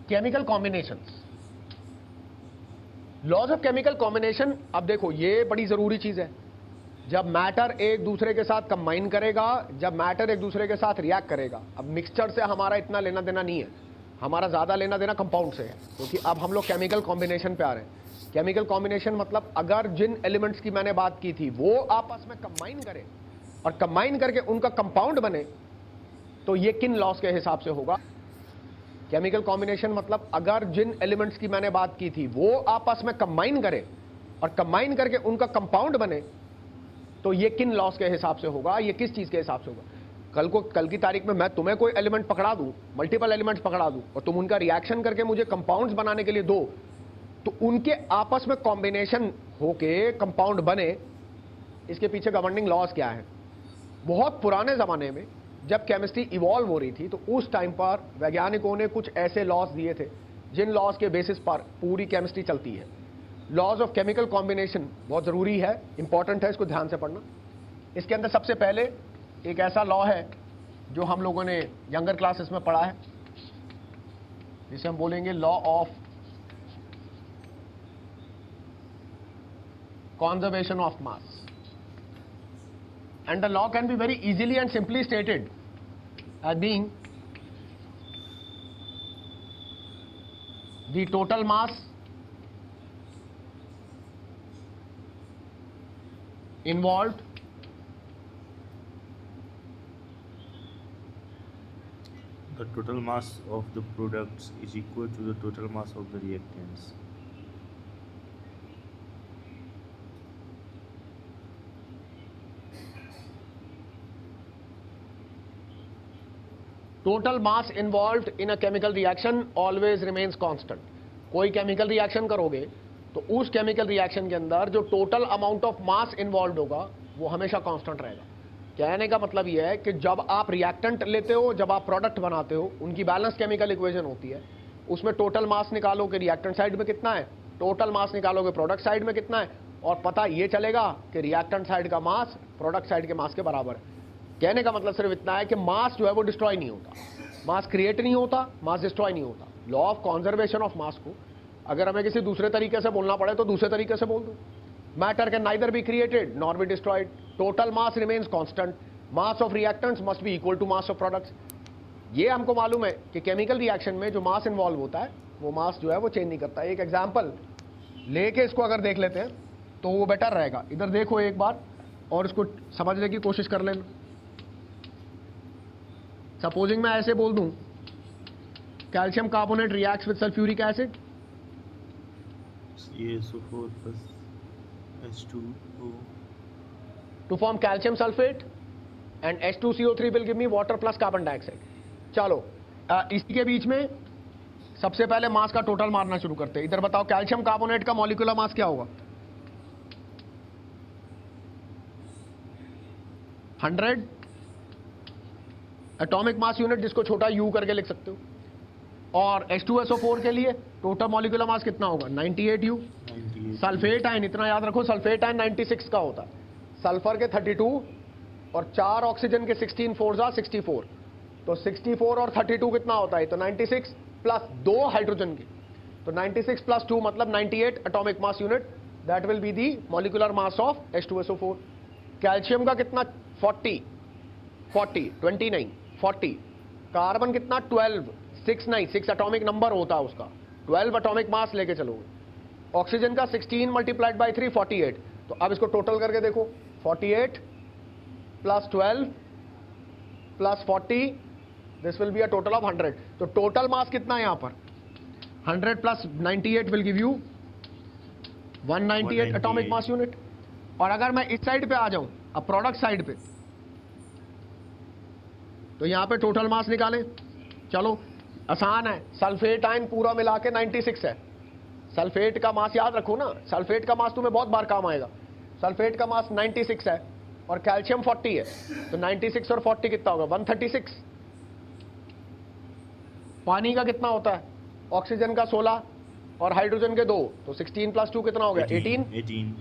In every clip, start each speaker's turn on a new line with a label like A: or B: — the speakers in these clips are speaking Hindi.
A: Chemical combinations, laws of chemical combination. अब देखो ये बड़ी जरूरी चीज है। जब मैटर एक दूसरे के साथ कंबाइन करेगा, जब मैटर एक दूसरे के साथ रिएक्ट करेगा। अब मिक्सचर से हमारा इतना लेना देना नहीं है, हमारा ज्यादा लेना देना कंपाउंड से है, क्योंकि अब हम लोग केमिकल कॉम्बिनेशन पे आ रहे हैं। केमिकल कॉम्बिनेशन मतलब अगर जिन एलिमेंट्स की मैंने बात की थी वो आपस में कंबाइन करें और कंबाइन करके उनका कंपाउंड बने, तो ये किन लॉस के हिसाब से होगा? केमिकल कॉम्बिनेशन मतलब अगर जिन एलिमेंट्स की मैंने बात की थी वो आपस में कंबाइन करें और कंबाइन करके उनका कंपाउंड बने, तो ये किन लॉस के हिसाब से होगा? ये किस चीज के हिसाब से होगा? कल की तारीख में मैं तुम्हें कोई एलिमेंट पकड़ा दूं, मल्टीपल एलिमेंट्स पकड़ा दूं, और तुम उनका रिएक्शन करके मुझे कंपाउंड्स बनाने के लिए दो, तो उनके आपस में कॉम्बिनेशन होके कंपाउंड बने, इसके पीछे गवर्निंग लॉस क्या है? बहुत पुराने जमाने में जब केमिस्ट्री इवॉल्व हो रही थी, तो उस टाइम पर वैज्ञानिकों ने कुछ ऐसे लॉस दिए थे जिन लॉस के बेसिस पर पूरी केमिस्ट्री चलती है। लॉज ऑफ केमिकल कॉम्बिनेशन बहुत जरूरी है, इंपॉर्टेंट है, इसको ध्यान से पढ़ना। इसके अंदर सबसे पहले एक ऐसा लॉ है जो हम लोगों ने यंगर क्लासेस में पढ़ा है, जिसे हम बोलेंगे law of conservation of mass, and the law can be very easily and simply stated as being the total mass involved
B: the total mass of the products is equal to the total mass of the reactants.
A: Total mass involved in a chemical reaction always remains constant. कोई केमिकल रिएक्शन करोगे तो उस केमिकल रिएक्शन के अंदर जो total amount of mass involve होगा वो हमेशा कांस्टेंट रहेगा। कहने का मतलब यह है कि जब आप रिएक्टेंट लेते हो, जब आप प्रोडक्ट बनाते हो, उनकी बैलेंस केमिकल इक्वेशन होती है, उसमें टोटल मास निकालोगे रिएक्टेंट साइड में कितना है, टोटल मास निकालोगे प्रोडक्ट साइड में कितना है, और पता ये चलेगा कि रिएक्टेंट साइड का मास प्रोडक्ट साइड के मास के बराबर है। कहने का मतलब सिर्फ इतना है कि मास जो है वो डिस्ट्रॉय नहीं होता, मास क्रिएट नहीं होता, मास डिस्ट्रॉय नहीं होता। Law of conservation of mass को अगर हमें किसी दूसरे तरीके से बोलना पड़े तो दूसरे तरीके से बोल दो, matter can neither be created nor be destroyed, total mass remains constant, mass of reactants must be equal to mass of products. ये हमको मालूम है कि केमिकल रिएक्शन में जो मास इन्वॉल्व होता है वो मास जो है वो चेंज नहीं करता। एक एग्जाम्पल लेके इसको अगर देख लेते हैं तो वो बेटर रहेगा। इधर देखो एक बार और इसको समझने की कोशिश कर लेना। सपोजिंग मैं ऐसे बोल दूं, calcium carbonate reacts with sulphuric acid,
B: CaSO4 plus H2O
A: to form calcium sulfate and H2CO3 will give me water plus carbon dioxide। चलो इसी के बीच में सबसे पहले मास का टोटल मारना शुरू करते हैं। इधर बताओ कैल्शियम कार्बोनेट का मॉलिक्यूलर मास क्या होगा? 100 एटॉमिक मास यूनिट, जिसको छोटा u करके लिख सकते हो। और H2SO4 के लिए टोटल मॉलिक्यूलर मास कितना होगा? 98U। सल्फेट आयन इतना याद रखो, सल्फेट आयन 96 का होता है, सल्फर के 32 और 4 ऑक्सीजन के 16 4 जा 64, तो 64 और 32 कितना होता है? तो 96 प्लस 2 हाइड्रोजन की, तो 96 प्लस 2 मतलब 98 atomic mass unit, that will be the molecular mass of H2SO4। Calcium का कितना? 40, कार्बन कितना? 12, 6 एटॉमिक नंबर होता है उसका, 12 एटॉमिक मास लेके चलोगे। ऑक्सीजन का 16 मल्टीप्लाइड बाई 3 48। तो अब इसको टोटल करके देखो, 48 plus 12 plus 40, this will be a total of 100। तो टोटल मास कितना है यहाँ पर? 100 plus 98 will give you 198 atomic mass unit. और अगर मैं इस साइड पे आ जाऊं, अब प्रोडक्ट साइड पे, तो यहां पे टोटल मास निकालें। चलो आसान है, सल्फेट आयन पूरा मिला के 96 है। सल्फेट का मास याद रखो ना, सल्फेट का मास तुम्हें बहुत बार काम आएगा। सल्फेट का मास 96 है और कैल्शियम 40 है, तो 96 और 40 कितना होगा? 136। पानी का कितना होता है? ऑक्सीजन का 16 और हाइड्रोजन के 2, तो 16 प्लस 2 कितना हो गया? 18।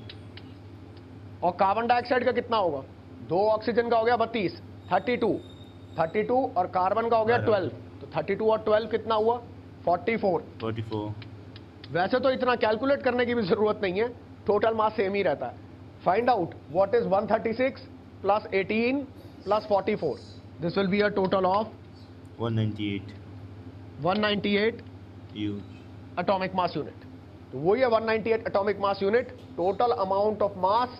A: और कार्बन डाइऑक्साइड का कितना होगा? 2 ऑक्सीजन का हो गया 32, 32 और कार्बन का हो गया 12, तो 32 और 12 कितना हुआ? 44।
B: 44.
A: वैसे तो इतना कैलकुलेट करने की भी जरूरत नहीं है, टोटल मास सेम ही रहता है। Find out what is 136 plus 18 plus 44। This will be a total of
B: 198
A: 198
B: U.
A: atomic mass unit. तो वही है 198 atomic mass unit. Total amount of mass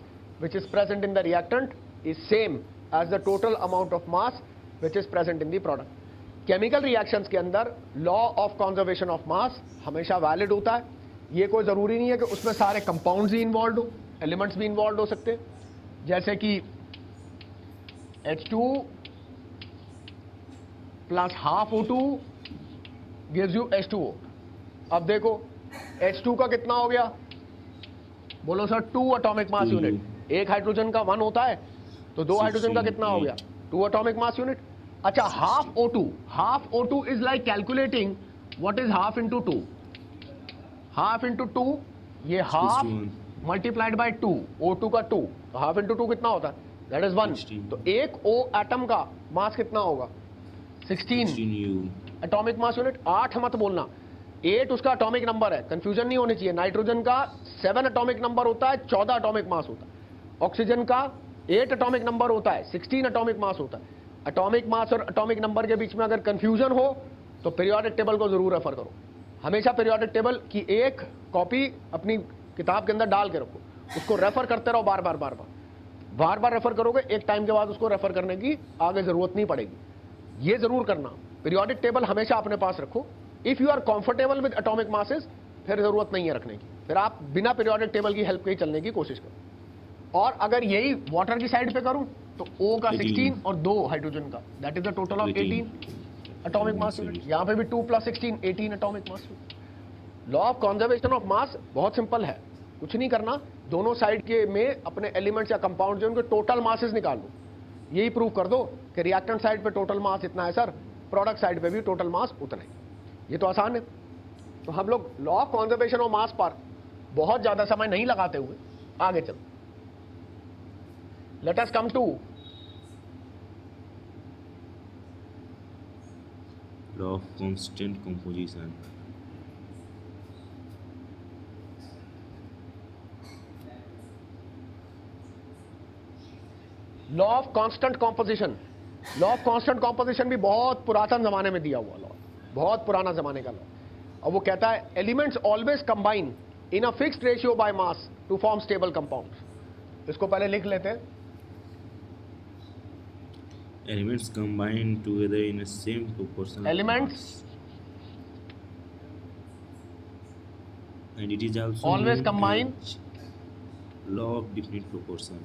A: which is present in the reactant is same as the total amount of mass which is present in the product. Chemical reactions के अंदर law of conservation of mass हमेशा valid होता है। ये कोई ज़रूरी नहीं है कि उसमें सारे compounds ही involved हो, elements भी involved हो सकते हैं। जैसे कि H2 plus half O2 gives you H2O। अब देखो H2 का कितना हो गया, बोलो सर 2 एटॉमिक मास
B: 2
A: यूनिट। एक हाइड्रोजन का 1 होता है, तो 2 हाइड्रोजन का कितना हो गया, 2 एटॉमिक मास यूनिट। अच्छा, half O2 is like calculating what is half into 2। Half into 2, ये हाफ मल्टीप्लाइड बाय 2, O2 का 2, तो हाफ इंटू 2 कितना होता है, दैट इज 1। तो एक O एटम का मास कितना होगा, 16
B: U.
A: Atomic mass unit. 8 मत बोलना, 8 उसका एटॉमिक नंबर है, कंफ्यूजन नहीं होनी चाहिए। नाइट्रोजन का 7 एटॉमिक नंबर होता है, 14 एटॉमिक मास होता है। ऑक्सीजन का 8 एटॉमिक नंबर होता है, 16 एटॉमिक मास होता है। एटॉमिक मास और एटॉमिक नंबर के बीच में अगर कंफ्यूजन हो तो पीरियोडिक टेबल को जरूर रेफर करो। हमेशा पीरियोडिक टेबल की एक कॉपी अपनी किताब के अंदर डाल के रखो, उसको रेफर करते रहो, बार बार रेफर करोगे, एक टाइम के बाद उसको रेफर करने की आगे जरूरत नहीं पड़ेगी। ये जरूर करना, पीरियोडिक टेबल हमेशा अपने पास रखो। If you are comfortable with atomic masses, फिर जरूरत नहीं है रखने की, फिर आप बिना पीरियोडिक टेबल की हेल्प के ही चलने की कोशिश करो। और अगर यही वाटर की साइड पे करूं तो O का 16 और 2 हाइड्रोजन का, that is the total of 18 atomic mass unit. यहां पे भी 2 + 16 18 atomic mass unit. Law of conservation of मास बहुत सिंपल है, कुछ नहीं करना, दोनों साइड के में अपने एलिमेंट्स या कंपाउंड जो उनके टोटल मासेस निकाल लो, यही प्रूव कर दो कि रिएक्टेंट साइड पे टोटल मास इतना है सर, प्रोडक्ट साइड पे भी टोटल मास उतना है। ये तो आसान है। तो हम लोग law of conservation of mass पर बहुत ज्यादा समय नहीं लगाते हुए आगे चल, let us come to
B: Law of constant composition.
A: Law of constant composition. Law of constant composition भी बहुत पुरातन जमाने में दिया हुआ लॉ, बहुत पुराना जमाने का लॉ। और वो कहता है elements always combine in a fixed ratio by mass to form stable compounds. इसको पहले लिख लेते हैं।
B: Elements combine together in a same proportion.
A: Elements
B: and it is also
A: always
B: known
A: combine
B: as law of definite proportion.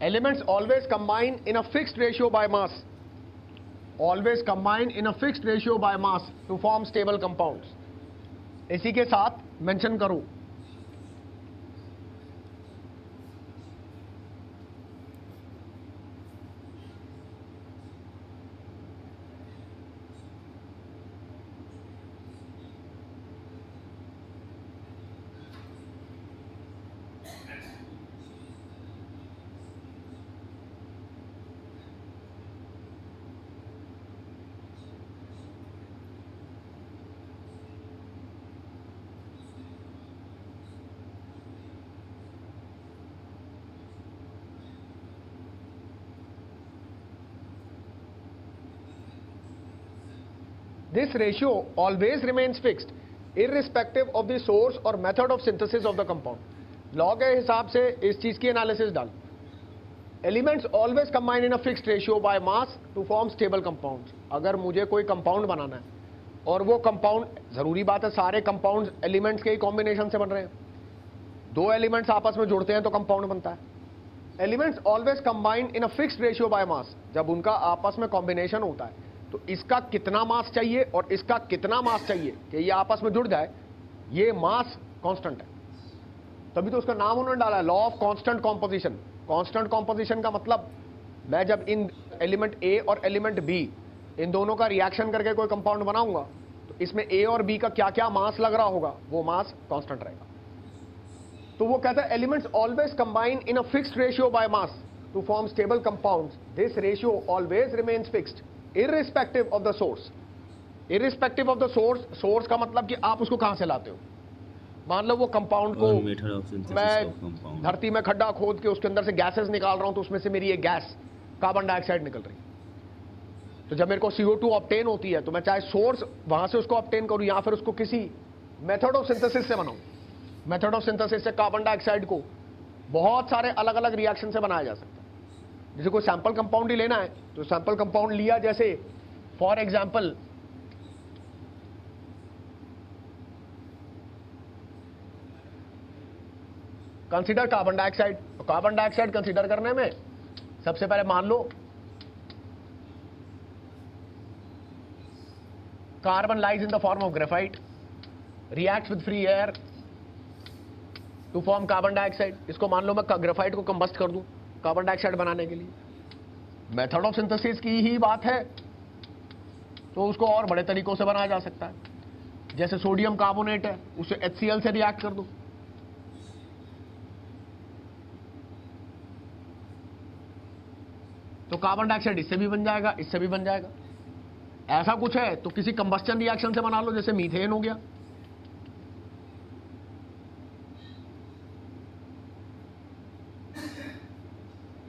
A: Elements always combine in a fixed ratio by mass. Always combine in a fixed ratio by mass to form stable compounds. इसी के साथ मेंशन करो, this ratio always remains fixed irrespective of the source or method of synthesis of the compound. Law के हिसाब से इस चीज की एनालिसिस डाल। Elements always combine in a fixed ratio by mass to form stable compounds. अगर मुझे कोई कंपाउंड बनाना है और वो कंपाउंड, जरूरी बात है सारे कंपाउंड एलिमेंट्स के ही कॉम्बिनेशन से बन रहे हैं, दो एलिमेंट्स आपस में जुड़ते हैं तो कंपाउंड बनता है। Elements always combine in a fixed ratio by मास, जब उनका आपस में कॉम्बिनेशन होता है तो इसका कितना मास चाहिए और इसका कितना मास चाहिए कि ये आपस में जुड़ जाए, ये मास कांस्टेंट है, तभी तो उसका नाम उन्होंने डाला है law of constant composition. Constant composition का मतलब मैं जब इन एलिमेंट ए और एलिमेंट बी इन दोनों का रिएक्शन करके कोई कंपाउंड बनाऊंगा तो इसमें ए और बी का क्या क्या मास लग रहा होगा, वो मास कांस्टेंट रहेगा। तो वो कहता है elements always combine in a fixed ratio by mass to form stable compounds, this ratio always remains fixed irrespective of the source. Irrespective of the source, source का मतलब कि आप उसको कहां से लाते हो। मान लो वो कंपाउंड को मैं धरती में खड्डा खोद के उसके अंदर से गैसेस निकाल रहा हूं, तो उसमें से मेरी एक गैस कार्बन डाइऑक्साइड निकल रही है। तो जब मेरे को CO2 ऑब्टेन होती है तो मैं चाहे सोर्स वहां से उसको ऑब्टेन करूं या फिर उसको किसी मेथड ऑफ सिंथेसिस से बनाऊं। मेथड ऑफ सिंथेसिस से कार्बन डाइऑक्साइड को बहुत सारे अलग अलग रिएक्शन से बनाया जा सकता है। जैसे कोई सैंपल कंपाउंड ही लेना है तो सैंपल कंपाउंड लिया, जैसे for example consider carbon dioxide. तो कार्बन डाइऑक्साइड कंसीडर करने में सबसे पहले मान लो carbon lies in the form of graphite, reacts with free air to form carbon dioxide. इसको मान लो मैं ग्रेफाइट को कंबस्ट कर दूं कार्बन डाइऑक्साइड बनाने के लिए। मेथड ऑफ सिंथेसिस की ही बात है तो उसको और बड़े तरीकों से बनाया जा सकता है। जैसे सोडियम कार्बोनेट है, उसे HCl से रिएक्ट कर दो, तो कार्बन डाइऑक्साइड इससे भी बन जाएगा, इससे भी बन जाएगा। ऐसा कुछ है तो किसी कंबस्टन रिएक्शन से बना लो, जैसे मीथेन हो गया।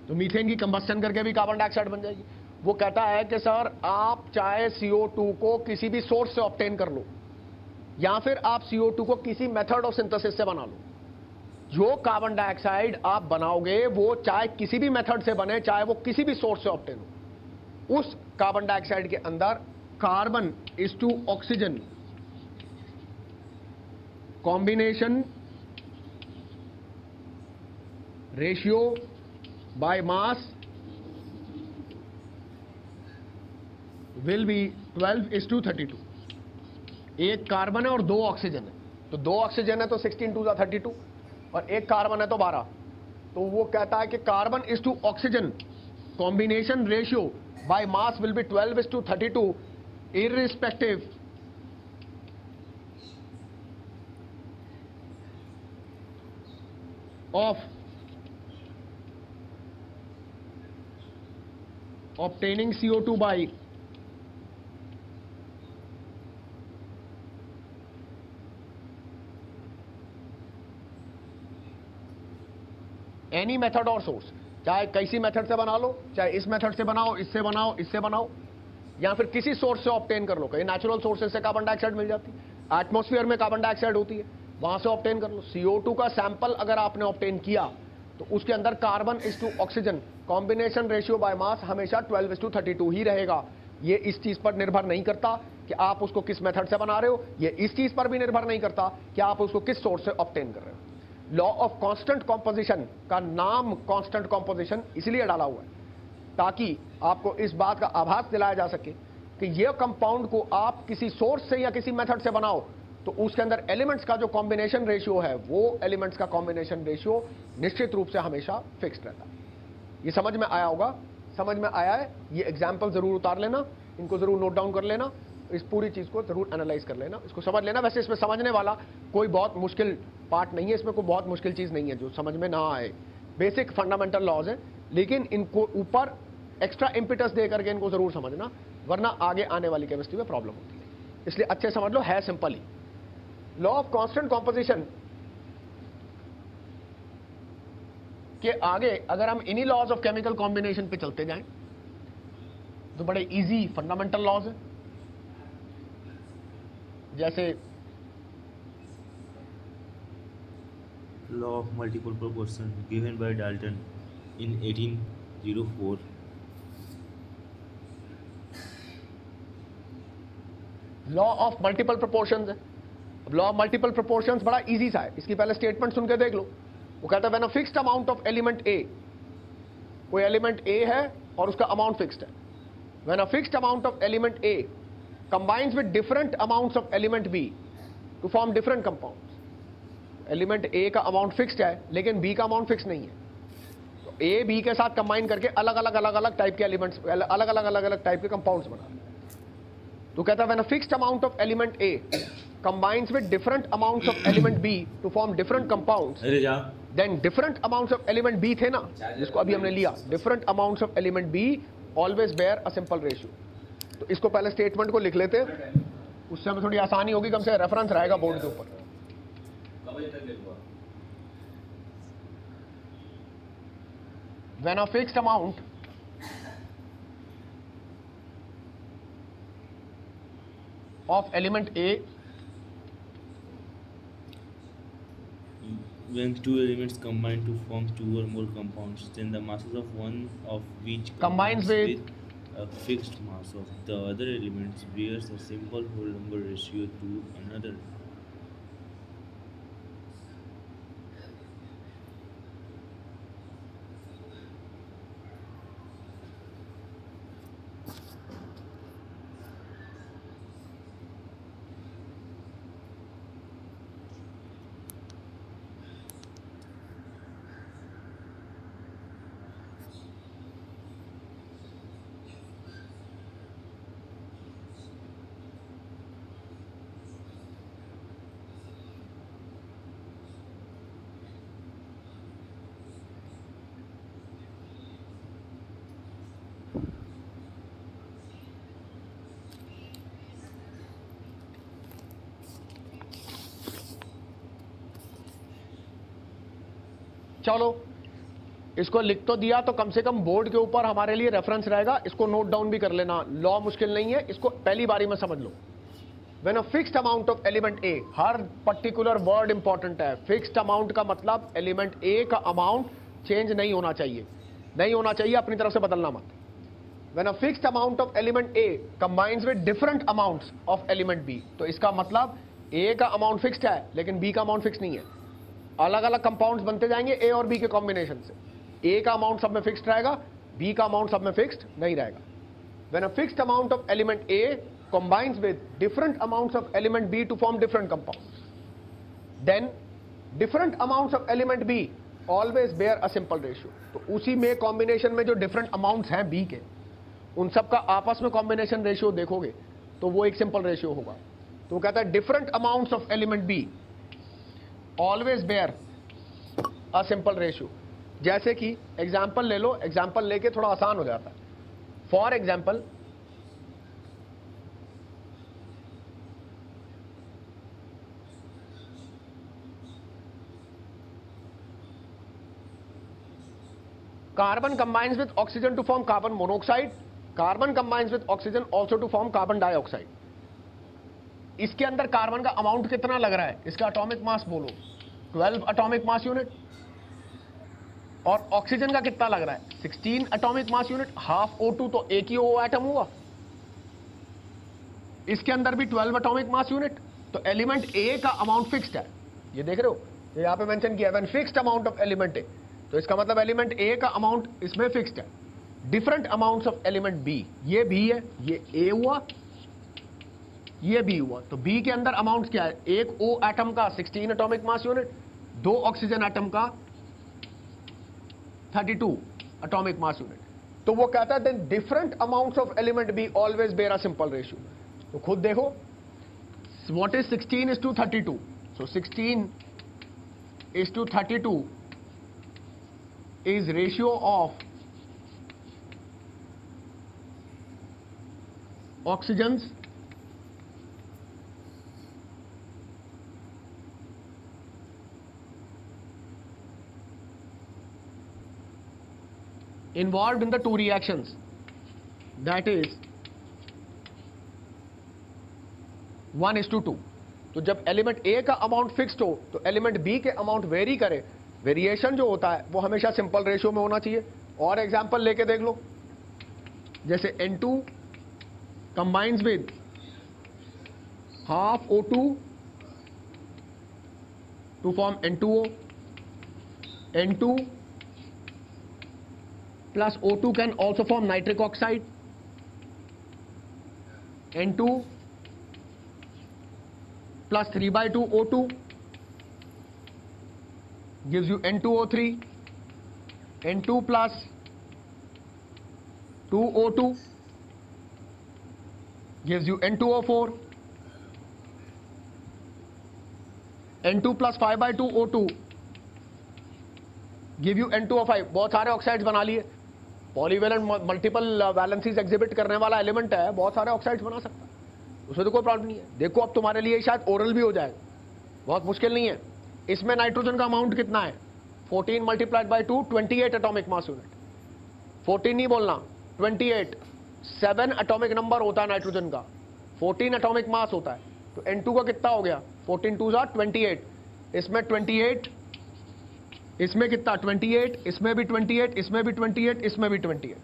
A: तो मीथेन की कंबस्टन करके भी कार्बन डाइऑक्साइड बन जाएगी। वो कहता है कि सर आप चाहे CO2 को किसी भी सोर्स से ऑब्टेन कर लो या फिर आप CO2 को किसी मेथड ऑफ सिंथेसिस से बना लो, जो कार्बन डाइऑक्साइड आप बनाओगे वो चाहे किसी भी मेथड से बने, चाहे वो किसी भी सोर्स से ऑब्टेन हो, उस कार्बन डाइऑक्साइड के अंदर carbon is to oxygen combination ratio by mass will be 12:32। एक कार्बन है और 2 ऑक्सीजन है, तो 2 ऑक्सीजन है तो 16 2 32 और एक कार्बन है तो 12। तो वो कहता है कि carbon is to oxygen combination ratio by mass will be 12:32 irrespective of obtaining CO2 by any method और सोर्स। चाहे किसी मेथड से बना लो, चाहे इस मेथड से बनाओ, इससे बनाओ, इससे बनाओ, या फिर किसी सोर्स से ऑब्टेन कर लो। कहीं नेचुरल सोर्सेज से कार्बन डाइऑक्साइड मिल जाती है, एटमॉस्फेयर में कार्बन डाइऑक्साइड होती है, वहां से ऑब्टेन कर लो। CO2 का सैंपल अगर आपने ऑब्टेन किया तो उसके अंदर carbon is to oxygen combination ratio by mass हमेशा 12:32 ही रहेगा। ये इस चीज पर निर्भर नहीं करता कि आप उसको किस मेथड से बना रहे हो, ये इस चीज पर भी निर्भर नहीं करता कि आप उसको किस सोर्स से ऑब्टेन कर रहे हो। लॉ ऑफ कांस्टेंट कॉम्पोजिशन का नाम कांस्टेंट कॉम्पोजिशन इसलिए डाला हुआ है ताकि आपको इस बात का आभास दिलाया जा सके कि ये कंपाउंड को आप किसी सोर्स से या किसी मेथड से बनाओ तो उसके अंदर एलिमेंट्स का जो कॉम्बिनेशन रेशियो है वो एलिमेंट्स का कॉम्बिनेशन रेशियो निश्चित रूप से हमेशा फिक्स्ड रहता है। ये समझ में आया होगा? समझ में आया है? ये एग्जाम्पल जरूर उतार लेना, इनको जरूर नोट डाउन कर लेना, इस पूरी चीज को जरूर एनालाइज कर लेना, इसको समझ लेना। वैसे इसमें समझने वाला कोई बहुत मुश्किल पार्ट नहीं है, इसमें कोई बहुत मुश्किल चीज नहीं है जो समझ में ना आए। बेसिक फंडामेंटल लॉज है, लेकिन इनको ऊपर एक्स्ट्रा इम्पिटस दे करके इनको जरूर समझना, वरना आगे आने वाली केमिस्ट्री में प्रॉब्लम होती है। इसलिए अच्छे समझ लो, है simple he. Law of constant composition के आगे अगर हम इन्हीं लॉज ऑफ केमिकल कॉम्बिनेशन पे चलते जाएं तो बड़े इजी फंडामेंटल लॉज है। जैसे
B: law of multiple proportion given by Dalton in 1804।
A: Law of multiple proportions है। अब लॉ ऑफ मल्टीपल प्रोपोर्शंस बड़ा इजी सा है, इसकी पहले स्टेटमेंट सुन के देख लो। वो कहता है when a fixed amount of element A, कोई एलिमेंट ए है और उसका अमाउंट फिक्स्ड है, when a fixed amount of element A combines with different amounts of element B to form different compounds। Element A का अमाउंट फिक्स्ड है लेकिन B का अमाउंट फिक्स नहीं है, तो A B के साथ कंबाइन करके अलग अलग टाइप के एलिमेंट्स, अलग अलग टाइप के कंपाउंड्स बना रहे हैं। तो कहता है when a fixed amount of element A combines with different amounts of element B to form different compounds, then different amounts of element B थे ना, जिसको अभी हमने लिया, different amounts of element B always bear a simple ratio. तो इसको पहले स्टेटमेंट को लिख लेते हैं, उससे हमें थोड़ी आसानी होगी, कम से रेफरेंस रहेगा बोर्ड के ऊपर. When a fixed amount of element A,
B: when two elements combine to form two or more compounds, then the masses of one of each
A: combines with
B: a fixed mass of the other elements bears a simple whole number ratio to another.
A: चलो इसको लिख तो दिया, तो कम से कम बोर्ड के ऊपर हमारे लिए रेफरेंस रहेगा, इसको नोट डाउन भी कर लेना. लॉ मुश्किल नहीं है, इसको पहली बारी में समझ लो. When a fixed amount of element A, हर पर्टिकुलर वर्ड इंपॉर्टेंट है. फिक्स्ड अमाउंट का मतलब एलिमेंट ए का अमाउंट चेंज नहीं होना चाहिए, नहीं होना चाहिए, अपनी तरफ से बदलना मत. When a fixed amount of element A combines with different amounts of element B, तो इसका मतलब ए का अमाउंट फिक्स्ड है लेकिन बी का अमाउंट फिक्स नहीं है. अलग अलग कंपाउंड्स बनते जाएंगे ए और बी के कॉम्बिनेशन से. ए का अमाउंट सब में फिक्स्ड रहेगा, बी का अमाउंट सब में फिक्स्ड नहीं रहेगा. When a fixed amount of element A combines with different amounts of element B to form different compounds, then different amounts of element B always bear a simple ratio. तो उसी में कॉम्बिनेशन में जो डिफरेंट अमाउंट्स हैं B के, उन सब का आपस में कॉम्बिनेशन रेशियो देखोगे तो वो एक सिंपल रेशियो होगा. तो कहता है different amounts of element B always bear a simple ratio. जैसे कि एग्जाम्पल ले लो, एग्जाम्पल लेके थोड़ा आसान हो जाता है. For example carbon combines with oxygen to form carbon monoxide, carbon combines with oxygen also to form carbon dioxide. इसके अंदर कार्बन का अमाउंट कितना लग रहा है, इसका एटॉमिक मास बोलो 12 एटॉमिक मास यूनिट, और ऑक्सीजन का कितना लग रहा है 16 atomic mass unit. Half O2 तो एक ही O एटम हुआ, इसके अंदर भी 12 एटॉमिक मास यूनिट. तो एलिमेंट A का अमाउंट फिक्स्ड है, ये देख रहे हो, ये यहां पे मेंशन किया है fixed amount of element A. तो इसका मतलब एलिमेंट A का अमाउंट इसमें फिक्स्ड है. Different amounts of element B, ये B है, ये A हुआ, ये B हुआ. तो B के अंदर अमाउंट क्या है, एक O एटम का 16 एटॉमिक मास यूनिट, दो ऑक्सीजन एटम का 32 एटॉमिक मास यूनिट. तो वो कहता है then different amounts of element B always bear a simple ratio. तो खुद देखो, what is 16 is to 32. So 16 is to 32 is ratio of oxygens involved in the two reactions, that is 1:2. तो जब एलिमेंट A का अमाउंट फिक्स्ड हो तो एलिमेंट B के अमाउंट वेरी करे, वेरिएशन जो होता है वो हमेशा सिंपल रेशियो में होना चाहिए. और एग्जांपल लेके देख लो, जैसे N2 combines with half O2 to form N2O. N2 plus O2 can also form nitric oxide. N2 plus 3/2 O2 gives you N2O3. N2 plus 2O2 gives you N2O4, N2 plus 5/2 O2 give you N2O5. बहुत सारे ऑक्साइड्स बना लिए, पॉलीवेलेंट मल्टीपल वैलेंसीज एग्जिबिट करने वाला एलिमेंट है, बहुत सारे ऑक्साइड्स बना सकता है, उसमें तो कोई प्रॉब्लम नहीं है। देखो अब तुम्हारे लिए शायद ओरल भी हो जाएगा, बहुत मुश्किल नहीं है। इसमें नाइट्रोजन का अमाउंट कितना है? 14 multiplied by 2, 28 atomic mass unit. 14 नहीं बोलना, 28। 7 एटॉमिक नंबर होता है नाइट्रोजन का, 14 एटॉमिक मास होता है, तो N2 का कितना हो गया? 14 2 28। इसमें 28, इसमें कितना? 28, इसमें भी 28, इसमें भी 28, इसमें भी 28।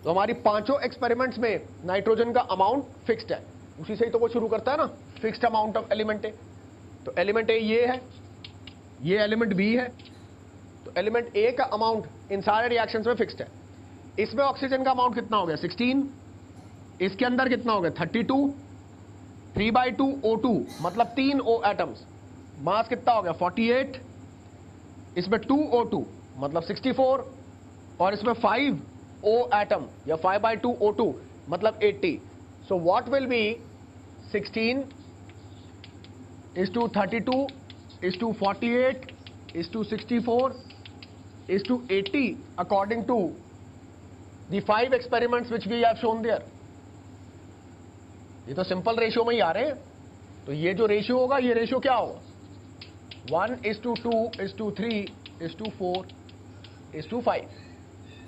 A: तो हमारी पांचों एक्सपेरिमेंट्स में नाइट्रोजन का अमाउंट फिक्स्ड है। उसी से ही तो वो शुरू करता है ना, fixed amount of element A. तो एलिमेंट ए ये है, ये एलिमेंट बी है, तो एलिमेंट ए का अमाउंट इन सारे रिएक्शंस में फिक्स्ड है। इसमें ऑक्सीजन का अमाउंट कितना हो गया? 16। इसके अंदर कितना हो गया? 32। 3/2 O2 मतलब 3 O एटम्स, मास कितना हो गया? 48। इसमें 2 O2 मतलब 64, और इसमें 5 O एटम या 5/2 O2 मतलब 80। So what will be 16 is to 32 is to 48 is to 64 is to 80 according to the 5 experiments which we have shown there. ये तो सिंपल रेशियो में ही आ रहे हैं, तो ये जो रेशियो होगा, ये रेशियो क्या होगा? 1:2:3:4:5।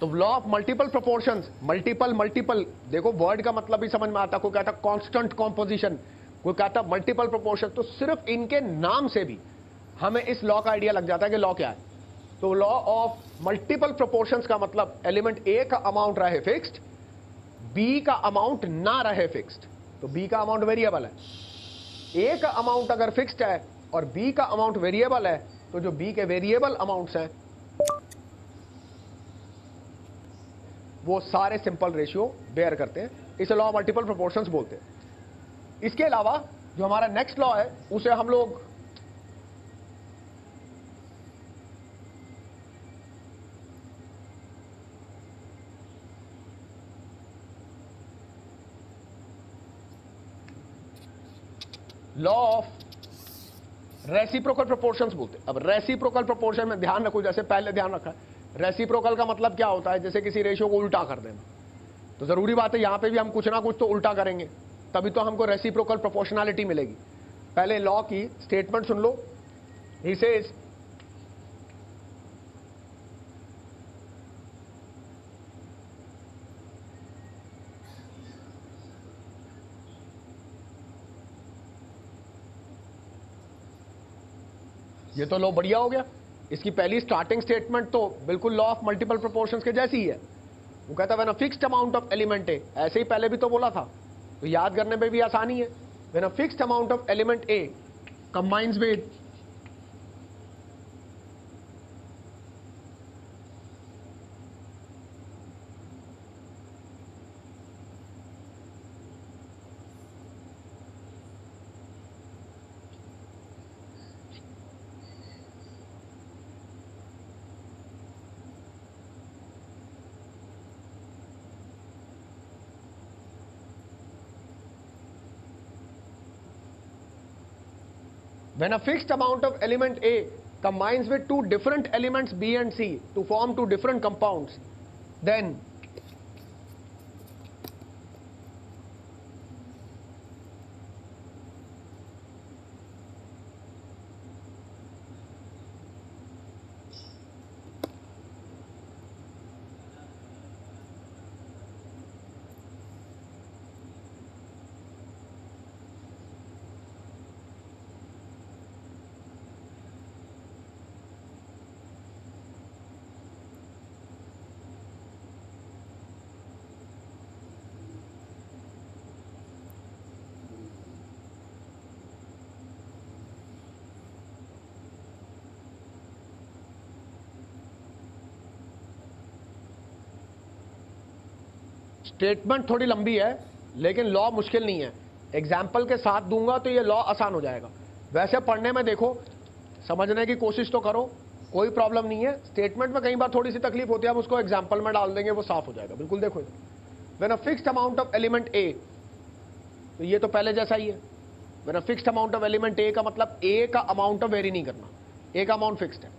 A: तो law of multiple proportions, multiple देखो वर्ड का मतलब भी समझ में आता। कोई कहता कांस्टेंट कॉम्पोजिशन, कोई कहता मल्टीपल प्रोपोर्शन, तो सिर्फ इनके नाम से भी हमें इस लॉ का आइडिया लग जाता है कि लॉ क्या है। तो लॉ ऑफ मल्टीपल प्रोपोर्शंस का मतलब एलिमेंट ए का अमाउंट रहे फिक्स्ड, बी का अमाउंट ना रहे फिक्स्ड। तो बी का अमाउंट वेरिएबल है, ए का अमाउंट अगर फिक्स्ड है और बी का अमाउंट वेरिएबल है, तो जो बी के वेरिएबल अमाउंट्स हैं वो सारे सिंपल रेशियो बेयर करते हैं। इसे लॉ ऑफ मल्टीपल प्रोपोर्शंस बोलते हैं। इसके अलावा जो हमारा नेक्स्ट लॉ है उसे हम लोग लॉ ऑफ रेसिप्रोकल प्रोपोर्शंस बोलते हैं। अब रेसिप्रोकल प्रोपोर्शन में ध्यान रखो, जैसे पहले ध्यान रखा है, रेसिप्रोकल का मतलब क्या होता है? जैसे किसी रेशियो को उल्टा कर देना। तो जरूरी बात है यहां पे भी हम कुछ ना कुछ तो उल्टा करेंगे, तभी तो हमको रेसिप्रोकल प्रोपोर्शनैलिटी मिलेगी। पहले लॉ की statement soon low. He says ये तो लॉ बढ़िया हो गया। इसकी पहली स्टार्टिंग स्टेटमेंट तो बिल्कुल लॉ ऑफ मल्टीपल प्रोपोर्शंस के जैसी ही है। वो कहता है when a fixed amount of element A, ऐसे ही पहले भी तो बोला था, तो याद करने में भी आसानी है। When a fixed amount of element A combines with when a fixed amount of element A combines with two different elements B and C to form two different compounds, then statement थोड़ी लंबी है लेकिन लॉ मुश्किल नहीं है। एग्जाम्पल के साथ दूंगा तो ये लॉ आसान हो जाएगा। वैसे पढ़ने में देखो, समझने की कोशिश तो करो, कोई प्रॉब्लम नहीं है। स्टेटमेंट में कई बार थोड़ी सी तकलीफ होती है, हम उसको एग्जाम्पल में डाल देंगे, वो साफ हो जाएगा। बिल्कुल देखो, when a fixed amount of element A तो ये तो पहले जैसा ही है। मेरा fixed amount of element A का मतलब ए का अमाउंट ऑफ वेरी नहीं करना, ए का अमाउंट फिक्स्ड है।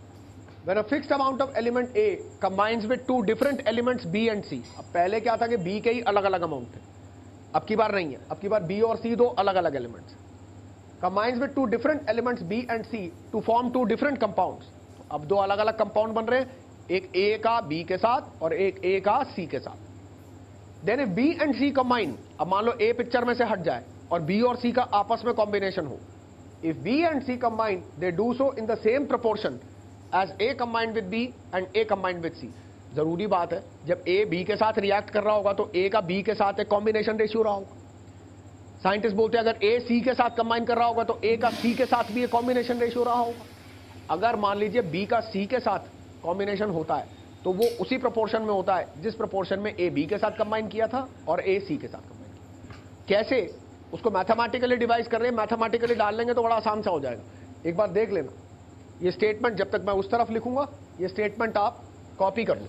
A: When a fixed amount of element A combines with two different elements B and C, अब पहले क्या था कि B के ही अलग अलग अमाउंट थे, अब की बार नहीं है, अब की बार B और C दो अलग अलग elements, combines with two different elements B and C to form two different compounds। अब दो अलग अलग कंपाउंड बन रहे हैं, एक A का B के साथ और एक A का C के साथ। Then if B and C combine, अब मान लो A पिक्चर में से हट जाए और B और C का आपस में कॉम्बिनेशन हो, if B and C combine they do so in the same proportion as A combined with B and A combined with C। जरूरी बात है, जब A B के साथ रिएक्ट कर रहा होगा तो A का B के साथ एक कॉम्बिनेशन रेशियो रहा होगा। साइंटिस्ट बोलते हैं अगर A C के साथ कंबाइन कर रहा होगा तो A का C के साथ भी एक कॉम्बिनेशन रेशियो रहा होगा। अगर मान लीजिए B का C के साथ कॉम्बिनेशन होता है तो वो उसी प्रोपोर्शन में होता है जिस प्रोपोर्शन में A B के साथ कंबाइन किया था और A C के साथ कंबाइन किया। कैसे उसको मैथमेटिकली डिवाइस कर रहे हैं, मैथमेटिकली डाल लेंगे तो बड़ा आसान सा हो जाएगा। एक बार देख लेना, ये स्टेटमेंट जब तक मैं उस तरफ लिखूंगा ये स्टेटमेंट आप कॉपी कर लो।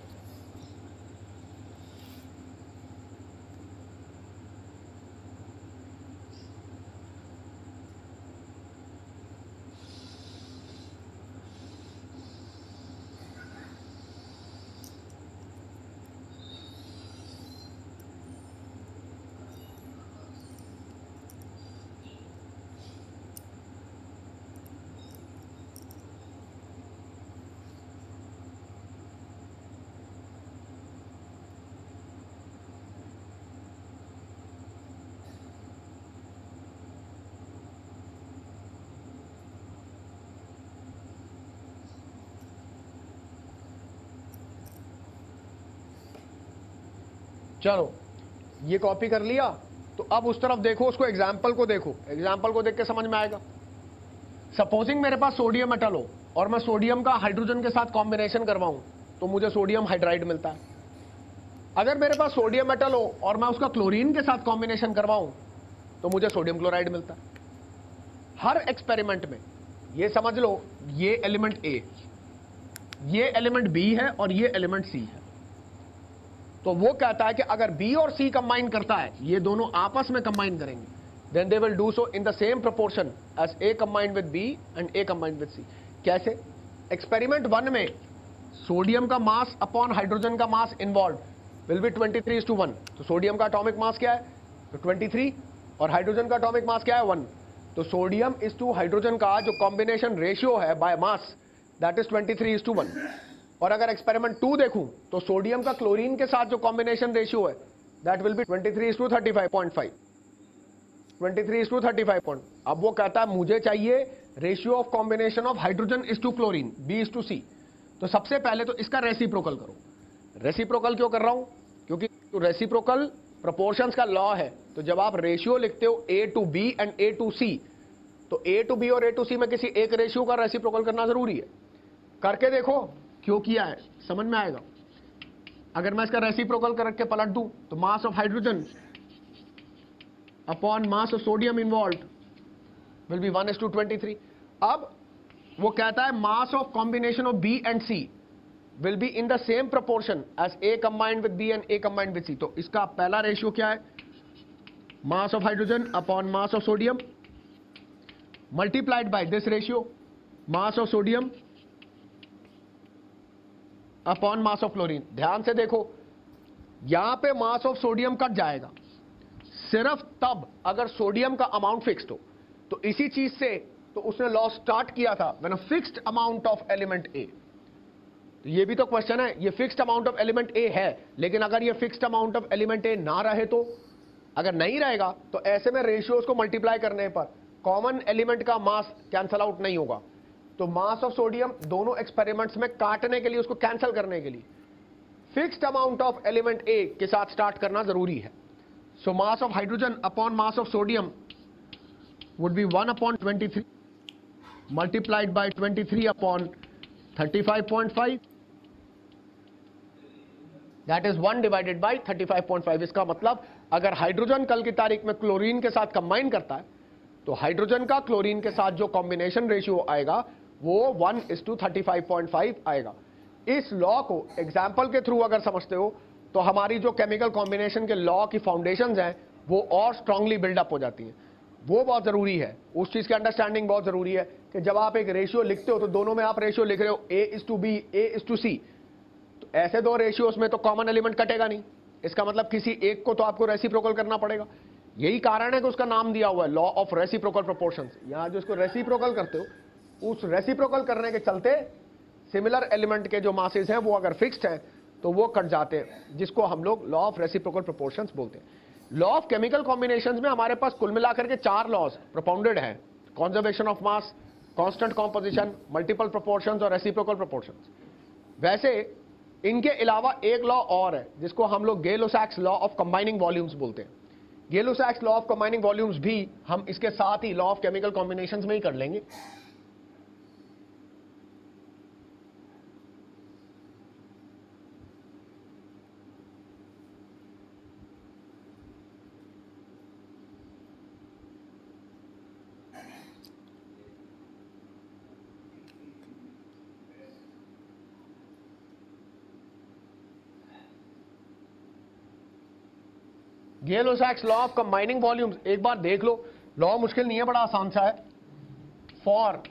A: चलो ये कॉपी कर लिया, तो अब उस तरफ देखो, उसको एग्जाम्पल को देखो, एग्जाम्पल को देख के समझ में आएगा। सपोजिंग मेरे पास सोडियम मेटल हो और मैं सोडियम का हाइड्रोजन के साथ कॉम्बिनेशन करवाऊं तो मुझे सोडियम हाइड्राइड मिलता है। अगर मेरे पास सोडियम मेटल हो और मैं उसका क्लोरीन के साथ कॉम्बिनेशन करवाऊं तो मुझे सोडियम क्लोराइड मिलता है। हर एक्सपेरिमेंट में ये समझ लो, ये एलिमेंट ए, ये एलिमेंट बी है और ये एलिमेंट सी है, तो वो कहता है कि अगर बी और सी कंबाइन करता है, ये दोनों आपस में कंबाइन करेंगे, then they will do so in the same proportion as A combined with B and A combined with C. कैसे? एक्सपेरिमेंट 1 में सोडियम का मास अपॉन हाइड्रोजन का मास इन्वॉल्व विल बी 23:1। तो सोडियम का एटॉमिक मास क्या है? तो 23, और हाइड्रोजन का एटॉमिक मास क्या है? 1। तो सोडियम इज टू हाइड्रोजन का जो कॉम्बिनेशन रेशियो है बाय मास, दैट इज 23:1। और अगर एक्सपेरिमेंट 2 देखूं तो सोडियम का क्लोरीन के साथ जो कॉम्बिनेशन रेशियो है दैट विल बी 23:35.5, 23:35. अब वो कहता है मुझे चाहिए ratio of combination of hydrogen is to chlorine, B is to C. तो सबसे पहले तो इसका रेसिप्रोकल करो। रेसिप्रोकल क्यों कर रहा हूं? क्योंकि तो रेसिप्रोकल प्रोपोर्शंस का लॉ है। तो जब आप रेशियो लिखते हो A to B and A to C, तो ए टू बी और ए टू सी में किसी एक रेशियो का रेसिप्रोकल करना जरूरी है। करके देखो क्यों किया है, समझ में आएगा। अगर मैं इसका रेसिप्रोकल करके पलट दूं तो mass of hydrogen upon mass of sodium involve will be 1:23। अब वो कहता है mass of combination of B and C will be in the same proportion as A combined with B and A combined with C. तो इसका पहला रेशियो क्या है? Mass of hydrogen upon mass of sodium multiplied by this ratio mass of sodium upon mass of chlorine. ध्यान से देखो, यहां पे मास ऑफ सोडियम कट जाएगा सिर्फ तब अगर सोडियम का अमाउंट फिक्स्ड हो। तो इसी चीज से तो उसने लॉ स्टार्ट किया था, when a fixed amount of element A. तो ये भी तो क्वेश्चन है, ये fixed amount of element A है, लेकिन अगर ये fixed amount of element A ना रहे तो, अगर नहीं रहेगा तो ऐसे में रेशियोज को मल्टीप्लाई करने पर कॉमन एलिमेंट का मास कैंसल आउट नहीं होगा। तो मास ऑफ सोडियम दोनों एक्सपेरिमेंट्स में काटने के लिए, उसको कैंसिल करने के लिए fixed amount of element A के साथ स्टार्ट करना जरूरी है। So mass of hydrogen upon mass of sodium would be 1/23 multiplied by 23/35.5, that is 1 divided by 35.5। इसका मतलब अगर हाइड्रोजन कल की तारीख में क्लोरीन के साथ कंबाइन करता है तो हाइड्रोजन का क्लोरीन के साथ जो कॉम्बिनेशन रेशियो आएगा वो 1:35.5 आएगा। इस लॉ को एग्जाम्पल के थ्रू अगर समझते हो तो हमारी जो केमिकल कॉम्बिनेशन के लॉ की फाउंडेशंस हैं वो और स्ट्रांगली बिल्डअप हो जाती हैं। वो बहुत जरूरी है, उस चीज की अंडरस्टैंडिंग बहुत जरूरी है कि जब आप एक रेशियो लिखते हो तो दोनों में आप रेशियो लिख रहे हो A/B, A/C, तो ऐसे दो रेशियोज में तो कॉमन एलिमेंट कटेगा नहीं, इसका मतलब किसी एक को तो आपको रेसिप्रोकल करना पड़ेगा। यही कारण है कि उसका नाम दिया हुआ है लॉ ऑफ रेसिप्रोकल प्रोपोर्शंस। यहां जो इसको रेसिप्रोकल करते हो, उस रेसिप्रोकल करने के चलते सिमिलर एलिमेंट के जो मासेस हैं वो अगर फिक्स्ड हैं तो वो कट जाते हैं, जिसको हम लोग लॉ ऑफ रेसिप्रोकल प्रोपोर्शंस बोलते हैं। लॉ ऑफ केमिकल कॉम्बिनेशंस में हमारे पास कुल मिलाकर के 4 लॉज प्रोपाउंडेड है, conservation of mass, constant composition, multiple proportions और रेसिप्रोकल प्रोपोर्शंस। वैसे इनके अलावा एक लॉ और है जिसको हम लोग गेलो-सैक्स लॉ ऑफ कंबाइनिंग वॉल्यूम्स बोलते हैं। गेलो-सैक्स लॉ ऑफ कंबाइनिंग वॉल्यूम्स भी हम इसके साथ ही लॉ ऑफ केमिकल कॉम्बिनेशंस में ही कर लेंगे। गेलो-सैक्स लॉ ऑफ कंबाइनिंग वॉल्यूम्स एक बार देख लो, लॉ मुश्किल नहीं है, बड़ा आसान सा है। फॉर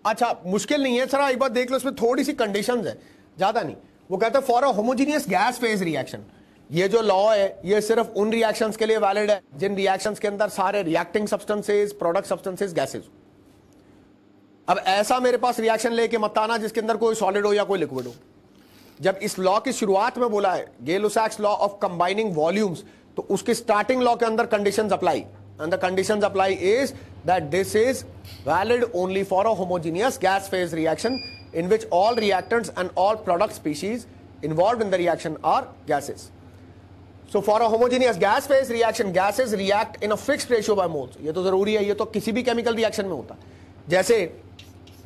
A: अच्छा, मुश्किल नहीं है सर, एक बार देख लो, इसमें थोड़ी सी कंडीशंस है, ज्यादा नहीं। वो कहते हैं for a homogeneous gas phase reaction, ये जो लॉ है ये सिर्फ उन रिएक्शंस के लिए वैलिड है जिन रिएक्शंस के अंदर सारे reacting substances, product substances, gases. अब ऐसा मेरे पास रिएक्शन लेके मत आना जिसके अंदर कोई सॉलिड हो या कोई लिक्विड हो। जब इस लॉ की शुरुआत में बोला है गेलो-सैक्स लॉ ऑफ कंबाइनिंग वॉल्यूम्स, तो उसके स्टार्टिंग लॉ के अंदर conditions apply, and the conditions apply is that this is valid only for a homogeneous gas phase reaction in which all reactants and all product species involved in the reaction are gases. So for a homogeneous gas phase reaction, gases react in a fixed ratio by moles. ये तो जरूरी है, ये तो किसी भी केमिकल रिएक्शन में होता है। जैसे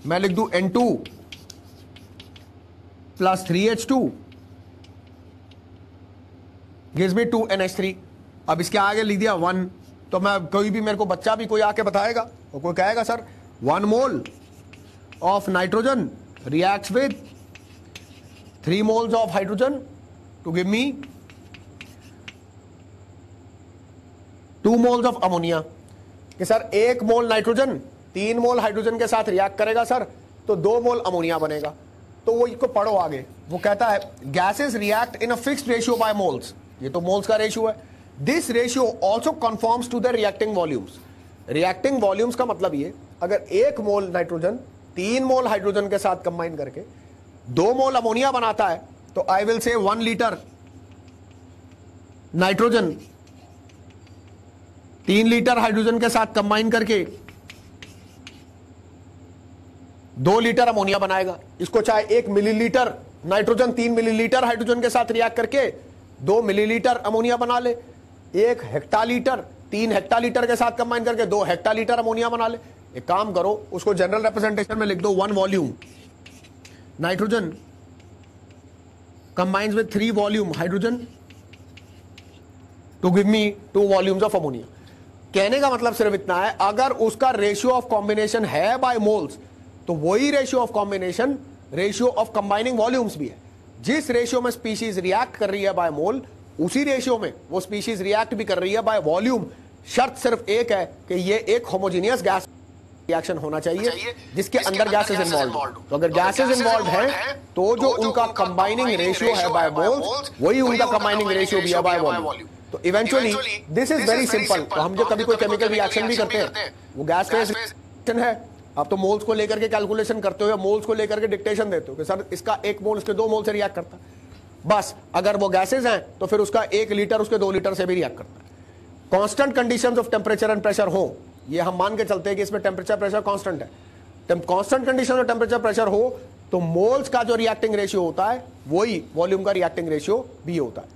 A: मैं लिख दूं N2 plus 3H2 gives me 2NH3। अब इसके आगे लिख दिया 1, तो मैं कोई भी, मेरे को बच्चा भी कोई आके बताएगा, और कोई कहेगा sir 1 mole of nitrogen reacts with 3 moles of hydrogen to give me 2 moles of ammonia. कि sir 1 mole nitrogen 3 mole hydrogen के साथ रिएक्ट करेगा सर, तो 2 मोल अमोनिया बनेगा। तो वो इसको पढ़ो आगे, वो कहता है gases react in a fixed ratio by moles, ये तो मोल्स का रेशियो है। This ratio also confirms to the reacting volumes. Reacting volumes का मतलब ये, अगर 1 मोल नाइट्रोजन 3 मोल हाइड्रोजन के साथ कंबाइन करके 2 मोल अमोनिया बनाता है, तो I will say 1 litre nitrogen 3 litre hydrogen के साथ कंबाइन करके 2 लीटर अमोनिया बनाएगा। इसको चाहे 1 मिलीलीटर नाइट्रोजन 3 मिलीलीटर हाइड्रोजन के साथ रिएक्ट करके 2 मिलीलीटर अमोनिया बना ले, 1 हेक्टालीटर 3 हेक्टालीटर के साथ कंबाइन करके 2 हेक्टालीटर अमोनिया बना ले। एक काम करो, उसको जनरल रिप्रेजेंटेशन में लिख दो 1 volume nitrogen combines with 3 volume hydrogen to give me 2 volumes of ammonia. कहने का मतलब सिर्फ इतना है, अगर उसका रेशियो ऑफ कॉम्बिनेशन है बाय मोल्स, तो वही ratio of combination ratio of combining volumes भी है। जिस रेशियो में स्पीशीज रिएक्ट कर रही है बाय मोल, उसी रेशियो में वो स्पीशीज रिएक्ट भी कर रही है बाय वॉल्यूम। शर्त सिर्फ एक है कि ये एक होमोजीनियस गैस रिएक्शन होना चाहिए जिसके अंदर गैसेस इन्वॉल्व। तो अगर गैसेस इन्वॉल्व हैं, तो जो उनका कंबाइनिंग रेशियो है बाय मोल्स, वही उनका कंबाइनिंग रेशियो भी है बाय वॉल्यूम। तो eventually this is very simple. तो हम जो कभी कोई केमिकल रिएक्शन भी करते हैं वो गैस फेज रिएक्शन है। आप तो मोल्स को लेकर के कैलकुलेशन करते हो या मोल्स को लेकर के डिक्टेशन देते हो कि सर इसका 1 मोल इसके 2 मोल से रिएक्ट करता है। बस अगर वो गैसेज हैं तो फिर उसका 1 लीटर उसके 2 लीटर से भी रिएक्ट करता है। Constant conditions of temperature and pressure हो, ये हम मान के चलते हैं कि इसमें टेम्परेचर प्रेशर कांस्टेंट है। Constant condition of temperature pressure हो तो मोल्स का जो रिएक्टिंग रेशियो होता है वही वॉल्यूम का रिएक्टिंग रेशियो भी होता है।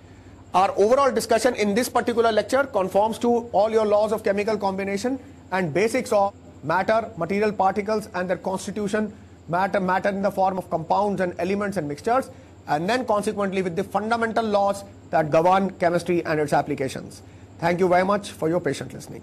A: Our overall discussion in this particular lecture conforms to all your laws of chemical combination and basics of matter, material particles and their constitution, matter in the form of compounds and elements and mixtures, and then consequently with the fundamental laws that govern chemistry and its applications. Thank you very much for your patient listening.